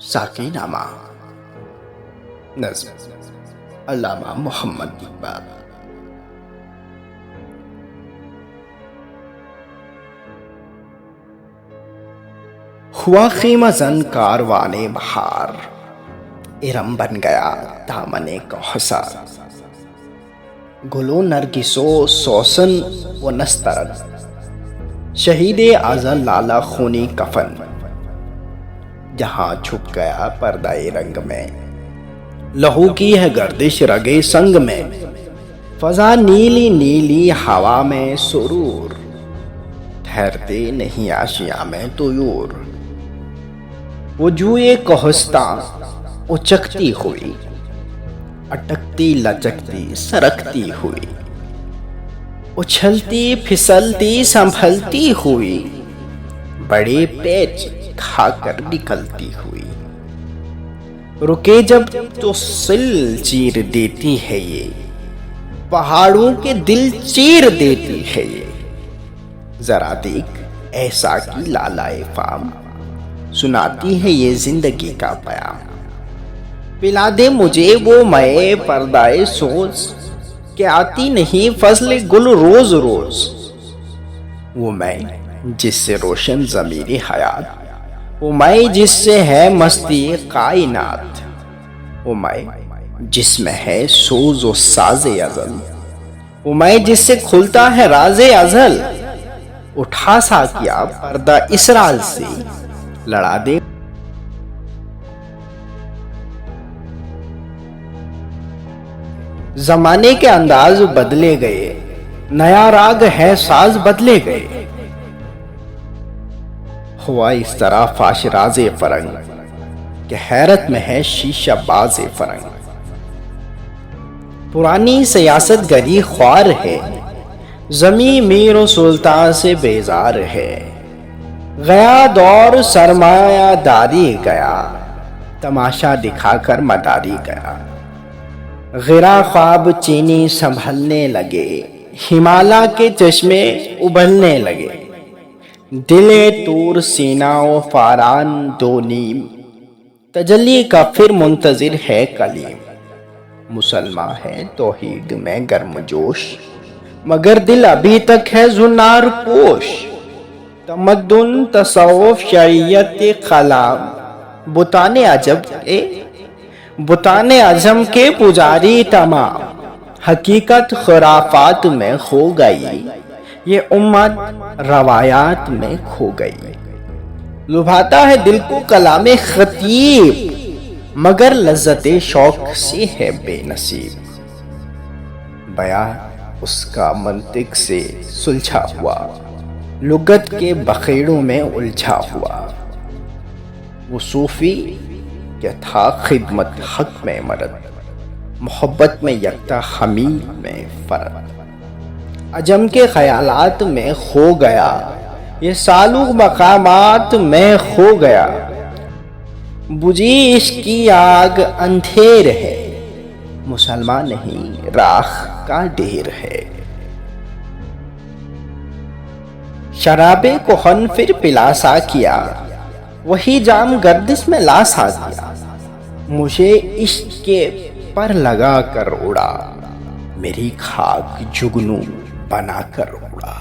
ساقی نامہ نظم علامہ محمد اقبال۔ ہوا خیمہ زن کاروان بہار، ارم بن گیا دامن کوثر۔ گلو نرگسو سوسن و نسترن، شہید ازل لالا خونی کفن۔ جہاں چھپ گیا پردہ رنگ میں، لہو کی ہے گردش رگے سنگ میں۔ فضا نیلی نیلی ہوا میں سرور، ٹھہرتے نہیں آشیاں میں طیور۔ وجوہ کوہستاں اچکتی ہوئی، اٹکتی لچکتی سرکتی ہوئی۔ اچھلتی پھسلتی سنبھلتی ہوئی، بڑے پیچ کھا کر نکلتی ہوئی۔ رکے جب تو سل چیر دیتی ہے یہ، پہاڑوں کے دل چیر دیتی ہے یہ۔ ذرا دیکھ ایسا کی لالائے فام، سناتی ہے یہ زندگی کا پیام۔ پلا دے مجھے وہ مے پردائے سوز، کہ آتی نہیں فضل گل روز روز۔ وہ میں جس سے روشن ضمیر حیات، وہ میں جس سے ہے مستی کائنات۔ وہ میں جس میں ہے سوز و ساز ازل، وہ میں جس سے کھلتا ہے راز ازل۔ اٹھا سا کیا پردہ اسرار سے، لڑا دے زمانے کے انداز بدلے گئے، نیا راگ ہے ساز بدلے گئے۔ ہوا اس طرح فاش راز فرنگ، کہ حیرت میں ہے شیشہ باز فرنگ۔ پرانی سیاست گری خوار ہے، زمیں میر و سلطان سے بیزار ہے۔ گیا دور سرمایہ داری گیا، تماشا دکھا کر مداری گیا۔ غرا خواب چینی سنبھلنے لگے، ہمالیہ کے چشمے ابلنے لگے۔ دل تور سینہ و فاران دو نیم، تجلی کا پھر منتظر ہے کلیم۔ مسلمان ہے توحید میں گرم جوش، مگر دل ابھی تک ہے زنار پوش۔ تمدن تصوف شریعت کلام، بتانے عجم کے پجاری تمام۔ حقیقت خرافات میں کھو گئی، یہ امت روایات میں کھو گئی۔ لبھاتا ہے دل کو کلام خطیب، مگر لذت شوق سے ہے بے نصیب۔ بیان اس کا منطق سے سلجھا ہوا، لغت کے بخیڑوں میں الجھا ہوا۔ وہ صوفی کہ تھا خدمت حق میں مرد، محبت میں یکتا حمید میں فرد۔ عجم کے خیالات میں کھو گیا، یہ سالوق مقامات میں کھو گیا۔ بجھی عشق کی آگ اندھیر ہے، مسلمان نہیں راکھ کا ڈھیر ہے۔ شراب کہن پھر پلا سا کیا، وہی جام گردش میں لا سا کیا۔ مجھے عشق کے پر لگا کر اڑا، میری خاک جگنو بنا کر اڑا۔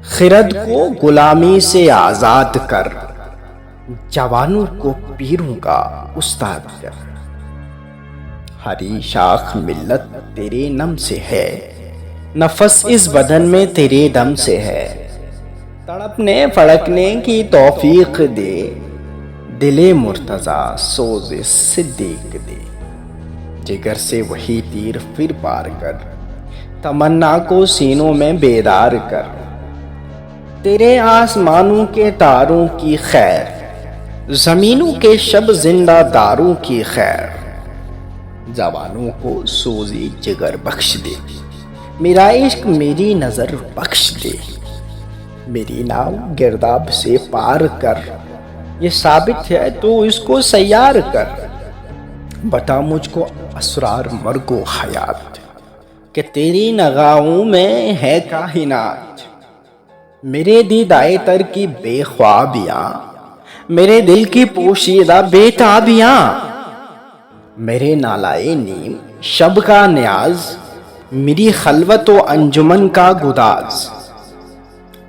خرد کو غلامی سے آزاد کر، جوانوں کو پیروں کا استاد کر۔ ہری شاخ ملت تیرے نم سے ہے، نفس اس بدن میں تیرے دم سے ہے۔ تڑپنے پھڑکنے کی توفیق دے، دل مرتضیٰ سوز صدیق دے۔ جگر سے وہی تیر پھر پار کر، تمنا کو سینوں میں بیدار کر۔ تیرے آسمانوں کے تاروں کی خیر، زمینوں کے شب زندہ داروں کی خیر۔ جوانوں کو سوزی جگر بخش دے، میرا عشق میری نظر بخش دے۔ میری ناؤ گرداب سے پار کر، یہ ثابت ہے تو اس کو سیار کر۔ بتا مجھ کو اسرار مرگ و حیات، کہ تیری نگاہوں میں ہے کائنات۔ میرے دیدائے تر کی بے خوابیاں، میرے دل کی پوشیدہ بےتابیاں، میرے نالائے نیم شب کا نیاز، میری خلوت و انجمن کا گداز،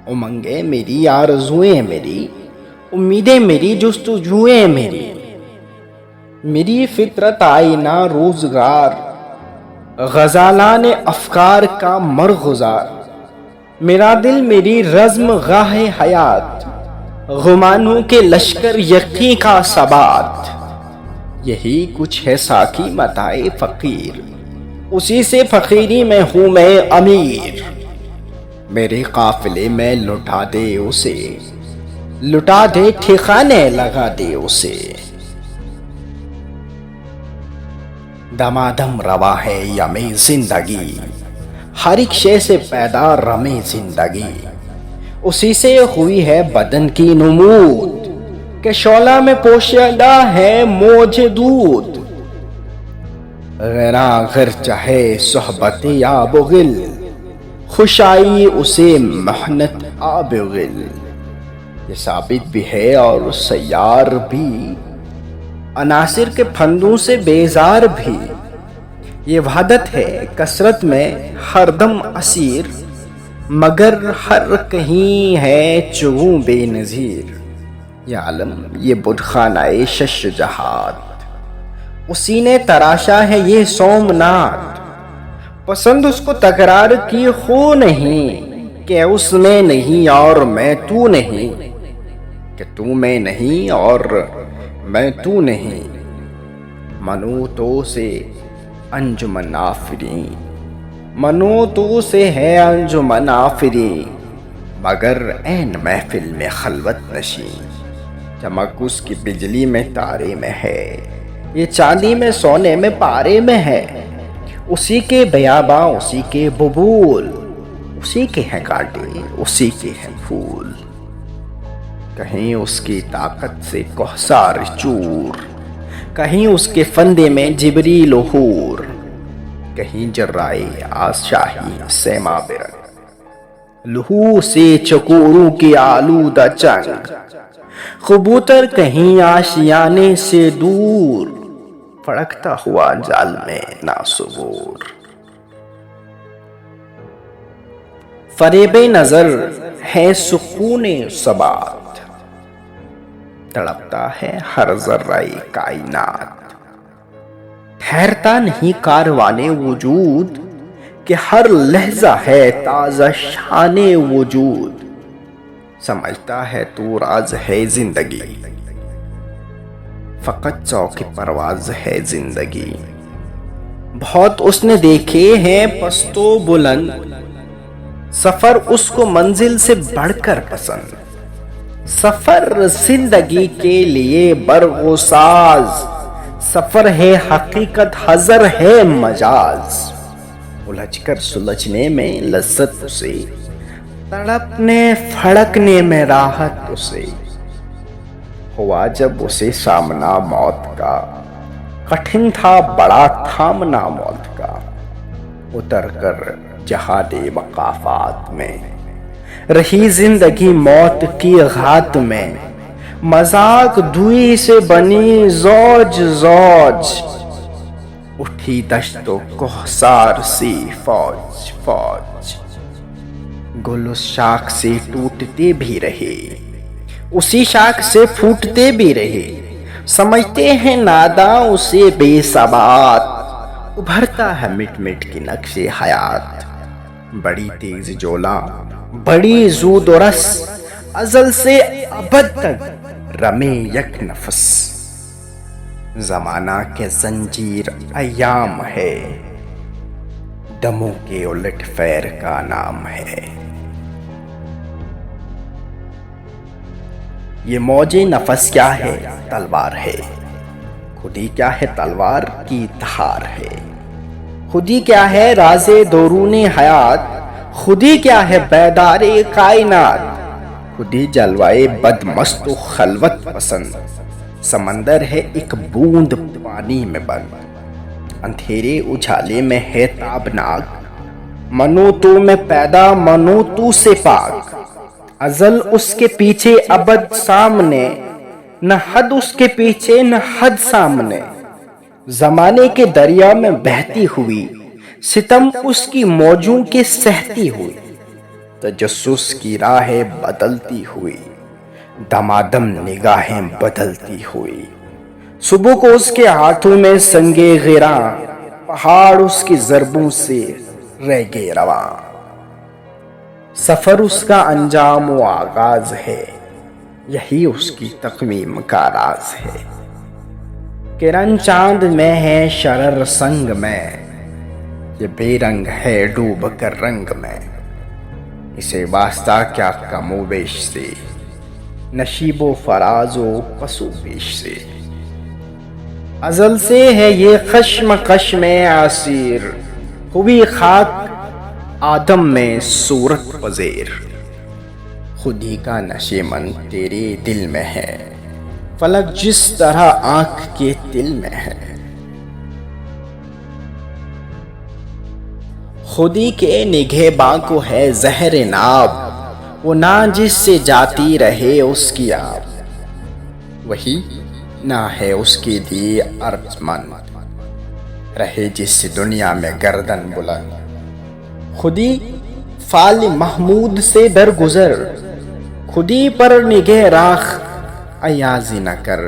امنگیں میری، آرزوئیں میری، امیدیں میری، جستجوئیں میری، میری فطرت آئینہ روزگار، غزالان افکار کا مرغزار، میرا دل میری رزم گاہ حیات، غمانوں کے لشکر یقین کا ثبات، یہی کچھ ہے ساقی متاع فقیر، اسی سے فقیری میں ہوں میں امیر، میرے قافلے میں لٹا دے اسے، لٹا دے ٹھکانے لگا دے اسے، دمادم روا ہے یمیں زندگی، ہر ایک شے سے پیدا رمے زندگی، اسی سے ہوئی ہے بدن کی نمود، کہ شعلہ میں پوشیدہ ہے موج دود، غیراں غیر چاہے صحبت آب و گل، خوش آئی اسے محنت آب و گل، یہ ثابت بھی ہے اور سیار بھی، عناصر کے پھندوں سے بیزار بھی، یہ وحدت ہے کثرت میں ہر دم اسیر، مگر ہر کہیں ہے چگوں بے نظیر، یہ عالم یہ بت خانہ شش جہات، اسی نے تراشا ہے یہ سومنات، پسند اس کو تکرار کی خو نہیں، کہ اس میں نہیں اور میں تو نہیں، کہ تو میں نہیں اور میں تو نہیں، منو تو سے انجمن آفری، منو تو سے ہے انجمن آفری، مگر عین محفل میں خلوت نشین، چمک اس کی بجلی میں تارے میں ہے، یہ چاندی میں سونے میں پارے میں ہے، اسی کے بیاباں اسی کے ببول، اسی کے ہیں کانٹے اسی کے ہیں پھول، کہیں اس کی طاقت سے کوثر چور، کہیں اس کے فندے میں جبریل و حور، کہیں جرائے آشاہی سیما برنگ، لہو سے چکوروں کی آلودہ چنگ، کبوتر کہیں آشیانے سے دور، پھڑکتا ہوا جال میں ناسبور، فریب نظر ہے سکون ثبات، تڑپتا ہے ہر ذرہ کائنات، ٹھہرتا نہیں کاروان وجود، کہ ہر لحظہ ہے تازہ شان وجود، سمجھتا ہے تو راز ہے زندگی، فقط چوک پرواز ہے زندگی، بہت اس نے دیکھے ہیں پست و بلند، سفر اس کو منزل سے بڑھ کر پسند، سفر زندگی کے لیے برق و ساز، سفر ہے حقیقت حضر ہے مجاز، الجھ کر سلجھنے میں لذت اسے، تڑپنے پھڑکنے میں راحت اسے، ہوا جب اسے سامنا موت کا، کٹھن تھا بڑا تھامنا موت کا، اتر کر جہاد مقافات میں، رہی زندگی موت کی گھات میں، مذاق دوئی سے بنی زوج زوج، اٹھی دشت و کوہسار سی فوج فوج، گل اس شاخ سے ٹوٹتے بھی رہے، اسی شاخ سے پھوٹتے بھی رہے، سمجھتے ہیں ناداں اسے بے ثبات، ابھرتا ہے مٹ مٹ کی نقش حیات، بڑی تیز جولاں بڑی زود و رس، ازل سے ابد تک رمے یک نفس، زمانہ کے زنجیر ایام ہے، دموں کے الٹ پھیر کا نام ہے، یہ موج نفس کیا ہے تلوار ہے، خودی کیا ہے تلوار کی دھار ہے، خودی کیا ہے راز درون حیات، خودی کیا ہے بیدار کائنات، خودی جلوائے بد مست و خلوت پسند، سمندر ہے ایک بوند پانی میں بند، اندھیرے اجالے میں ہے تابناک، منو تو میں پیدا منو تو سے پاک، ازل اس کے پیچھے ابد سامنے، نہ حد اس کے پیچھے نہ حد سامنے، زمانے کے دریا میں بہتی ہوئی، ستم اس کی موجوں کے سہتی ہوئی، تجسس کی راہیں بدلتی ہوئی، دمادم نگاہیں بدلتی ہوئی۔ صبح کو اس کے ہاتھوں میں سنگے غراں، پہاڑ اس کی ضربوں سے رہ گئے رواں۔ سفر اس کا انجام و آغاز ہے، یہی اس کی تقویم کا راز ہے۔ کرن چاند میں ہے شرر سنگ میں، یہ بے رنگ ہے ڈوب کر رنگ میں۔ اسے واسطہ کیا کم و بیش سے، نشیب و فراز و پس و پیش سے۔ ازل سے ہے یہ کشمکش میں اسیر، ہوئی خاک آدم میں صورت پذیر۔ خودی کا نشیمن تیرے دل میں ہے، فلک جس طرح آنکھ کے دل میں ہے۔ خودی کے نگہباں کو ہے زہر ناب، وہ نہ جس سے جاتی رہے اس کی آب۔ وہی نہ ہے اس کے لیے ارجمند، رہے جس سے دنیا میں گردن بلند۔ خودی فال محمود سے درگزر، خودی پر نگہ راکھ ایازی نہ کر۔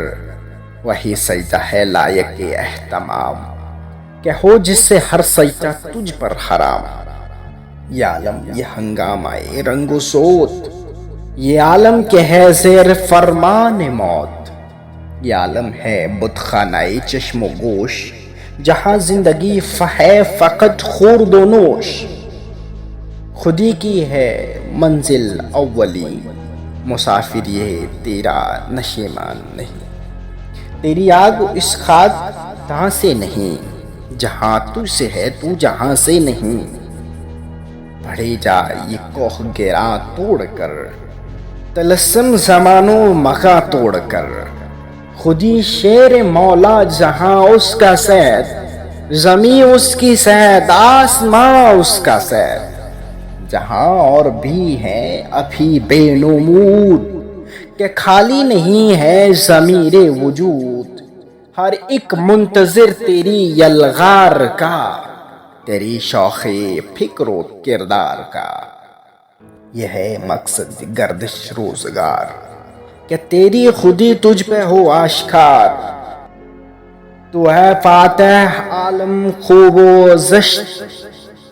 وہی سجدہ ہے لائق اہتمام، کہ ہو جس سے ہر سجدہ تجھ پر حرام۔ یہ عالم یہ ہنگامہ رنگ و صوت، یہ عالم کہ ہے زیر فرمان موت۔ یہ عالم ہے بت خانہ چشم و گوش، جہاں زندگی ہے فقط خورد و نوش۔ خودی کی ہے منزل اولی، مسافر یہ تیرا نشیمان نہیں۔ تیری آگ اس خاک تہاں سے نہیں، جہاں تجھ سے ہے تو جہاں سے نہیں۔ بڑھے جا یہ کوہ گراں توڑ کر، طلسم زمان و مکاں توڑ کر۔ خودی شیر مولا جہاں اس کا صید، زمیں اس کی صید آسماں اس کا صید۔ جہاں اور بھی ہیں ابھی بے نمود، کہ خالی نہیں ہے ضمیر وجود۔ ہر ایک منتظر تیری یلغار کا، تیری شوخ فکر و کردار کا۔ یہ ہے مقصد گردش روزگار، کہ تیری خودی تجھ پہ ہو آشکار۔ تو ہے فاتح عالم خوب و زشت،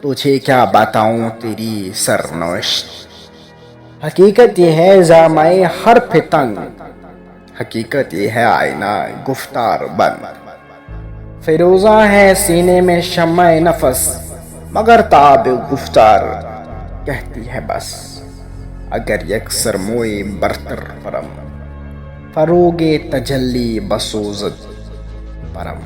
تجھے کیا بتاؤں تیری سرنوشت۔ حقیقت یہ ہے جامع حرف تنگ، حقیقت یہ ہے آئینہ گفتار بند۔ فیروزہ ہے سینے میں شمع نفس، مگر تاب گفتار کہتی ہے بس۔ اگر یک سرموئے برتر فرم، فروغ تجلی بسوزد پرم۔